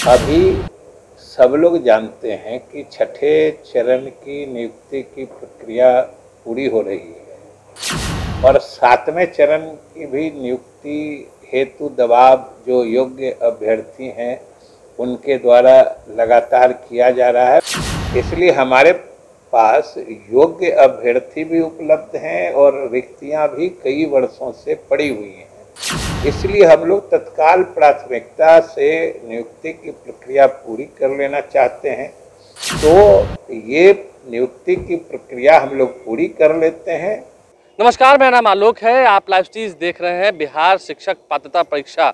अभी सब लोग जानते हैं कि छठे चरण की नियुक्ति की प्रक्रिया पूरी हो रही है और सातवें चरण की भी नियुक्ति हेतु दबाव जो योग्य अभ्यर्थी हैं उनके द्वारा लगातार किया जा रहा है। इसलिए हमारे पास योग्य अभ्यर्थी भी उपलब्ध हैं और रिक्तियां भी कई वर्षों से पड़ी हुई हैं। इसलिए हम लोग तत्काल प्राथमिकता से नियुक्ति की प्रक्रिया पूरी कर लेना चाहते हैं। तो ये नियुक्ति की प्रक्रिया हम लोग पूरी कर लेते हैं। नमस्कार, मेरा नाम आलोक है। आप लाइव स्ट्रीम देख रहे हैं। बिहार शिक्षक पात्रता परीक्षा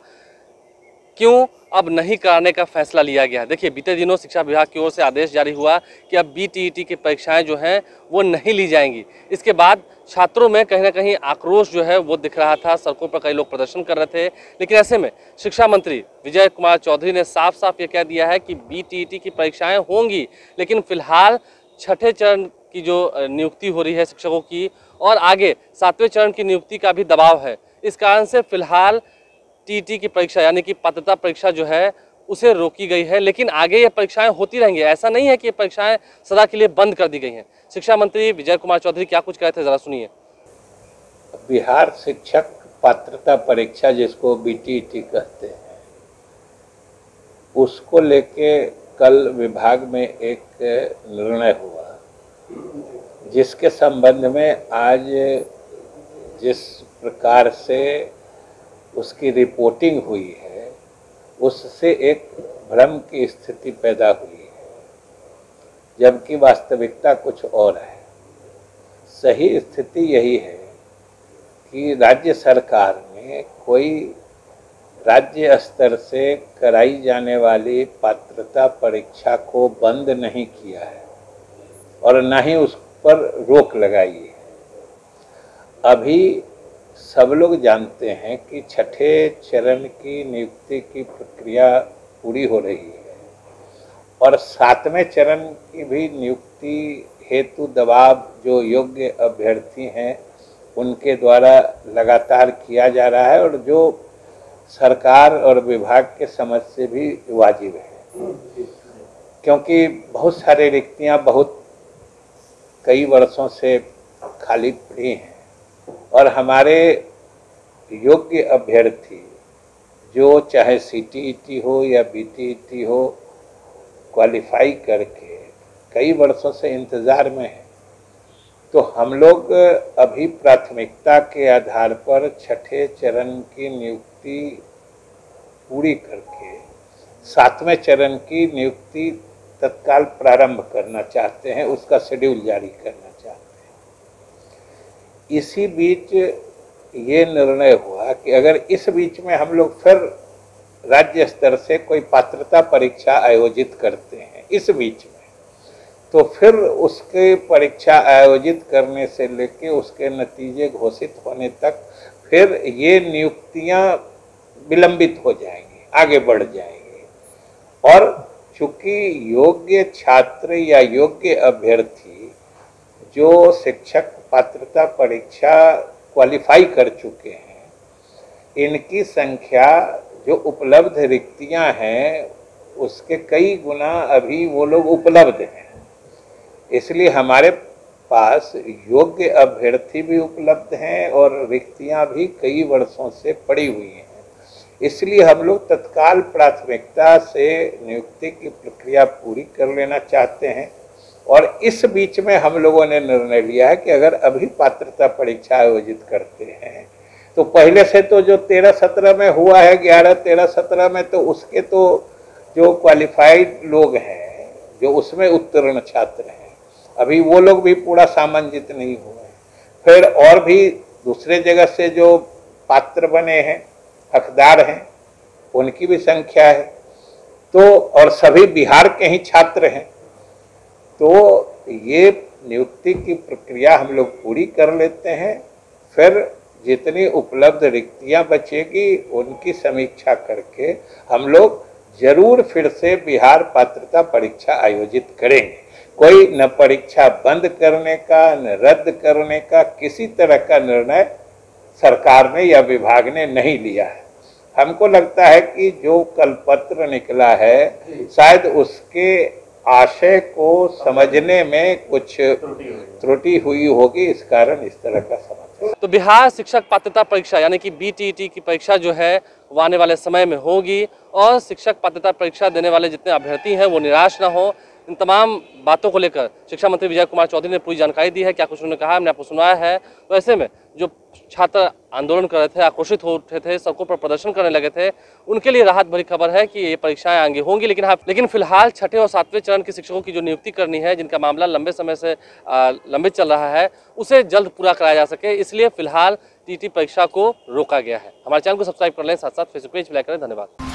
क्यों अब नहीं कराने का फैसला लिया गया। देखिए, बीते दिनों शिक्षा विभाग की ओर से आदेश जारी हुआ कि अब बीटीईटी की परीक्षाएं जो हैं वो नहीं ली जाएंगी। इसके बाद छात्रों में कहीं ना कहीं आक्रोश जो है वो दिख रहा था। सड़कों पर कई लोग प्रदर्शन कर रहे थे। लेकिन ऐसे में शिक्षा मंत्री विजय कुमार चौधरी ने साफ साफ ये कह दिया है कि बीटीईटी की परीक्षाएं होंगी, लेकिन फिलहाल छठे चरण की जो नियुक्ति हो रही है शिक्षकों की और आगे सातवें चरण की नियुक्ति का भी दबाव है। इस कारण से फिलहाल टीईटी की परीक्षा यानी कि पात्रता परीक्षा जो है उसे रोकी गई है, लेकिन आगे ये परीक्षाएं होती रहेंगी। ऐसा नहीं है कि ये परीक्षाएं सदा के लिए बंद कर दी गई हैं। शिक्षा मंत्री विजय कुमार चौधरी क्या कुछ कहे थे, जरा सुनिए। बिहार शिक्षक पात्रता परीक्षा जिसको बीटीईटी कहते हैं, उसको लेके कल विभाग में एक निर्णय हुआ, जिसके संबंध में आज जिस प्रकार से उसकी रिपोर्टिंग हुई है उससे एक भ्रम की स्थिति पैदा हुई है, जबकि वास्तविकता कुछ और है। सही स्थिति यही है कि राज्य सरकार ने कोई राज्य स्तर से कराई जाने वाली पात्रता परीक्षा को बंद नहीं किया है और न ही उस पर रोक लगाई है। अभी सब लोग जानते हैं कि छठे चरण की नियुक्ति की प्रक्रिया पूरी हो रही है और सातवें चरण की भी नियुक्ति हेतु दबाव जो योग्य अभ्यर्थी हैं उनके द्वारा लगातार किया जा रहा है और जो सरकार और विभाग के समझ से भी वाजिब है, क्योंकि बहुत सारे रिक्तियां बहुत कई वर्षों से खाली पड़ी हैं और हमारे योग्य अभ्यर्थी जो चाहे सीटीईटी हो या बीटीईटी हो क्वालिफाई करके कई वर्षों से इंतज़ार में है। तो हम लोग अभी प्राथमिकता के आधार पर छठे चरण की नियुक्ति पूरी करके सातवें चरण की नियुक्ति तत्काल प्रारंभ करना चाहते हैं, उसका शेड्यूल जारी करना चाहते हैं। इसी बीच ये निर्णय हुआ कि अगर इस बीच में हम लोग फिर राज्य स्तर से कोई पात्रता परीक्षा आयोजित करते हैं इस बीच में, तो फिर उसके परीक्षा आयोजित करने से लेके उसके नतीजे घोषित होने तक फिर ये नियुक्तियां विलंबित हो जाएंगी, आगे बढ़ जाएंगी। और चूंकि योग्य छात्र या योग्य अभ्यर्थी जो शिक्षक पात्रता परीक्षा क्वालिफाई कर चुके हैं, इनकी संख्या जो उपलब्ध रिक्तियां हैं उसके कई गुना अभी वो लोग उपलब्ध हैं। इसलिए हमारे पास योग्य अभ्यर्थी भी उपलब्ध हैं और रिक्तियां भी कई वर्षों से पड़ी हुई हैं। इसलिए हम लोग तत्काल प्राथमिकता से नियुक्ति की प्रक्रिया पूरी कर लेना चाहते हैं और इस बीच में हम लोगों ने निर्णय लिया है कि अगर अभी पात्रता परीक्षा आयोजित करते हैं तो पहले से तो जो 13-17 में हुआ है, 11-13-17 में, तो उसके तो जो क्वालिफाइड लोग हैं, जो उसमें उत्तीर्ण छात्र हैं, अभी वो लोग भी पूरा सामंजित नहीं हुए। फिर और भी दूसरे जगह से जो पात्र बने हैं, हकदार हैं, उनकी भी संख्या है। तो और सभी बिहार के ही छात्र हैं। तो ये नियुक्ति की प्रक्रिया हम लोग पूरी कर लेते हैं, फिर जितनी उपलब्ध रिक्तियां बचेगी उनकी समीक्षा करके हम लोग जरूर फिर से बिहार पात्रता परीक्षा आयोजित करेंगे। कोई न परीक्षा बंद करने का न रद्द करने का किसी तरह का निर्णय सरकार ने या विभाग ने नहीं लिया है। हमको लगता है कि जो कल पत्र निकला है शायद उसके आशय को समझने में कुछ त्रुटि हुई होगी, इस कारण इस तरह का समाचार। तो बिहार शिक्षक पात्रता परीक्षा यानी कि बीटीईटी की परीक्षा जो है वो आने वाले समय में होगी और शिक्षक पात्रता परीक्षा देने वाले जितने अभ्यर्थी हैं वो निराश ना हो। इन तमाम बातों को लेकर शिक्षा मंत्री विजय कुमार चौधरी ने पूरी जानकारी दी है। क्या कुछ उन्होंने कहा हमने आपको सुनाया है। तो ऐसे में जो छात्र आंदोलन कर रहे थे, आक्रोशित हो उठे थे, सड़कों पर प्रदर्शन करने लगे थे, उनके लिए राहत भरी खबर है कि ये परीक्षाएं आगे होंगी। लेकिन फिलहाल छठे और सातवें चरण के शिक्षकों की जो नियुक्ति करनी है, जिनका मामला लंबे समय से लंबित चल रहा है, उसे जल्द पूरा कराया जा सके, इसलिए फिलहाल टीटी परीक्षा को रोका गया है। हमारे चैनल को सब्सक्राइब कर लें, साथ साथ फेसबुक पेज भी लाइक करें। धन्यवाद।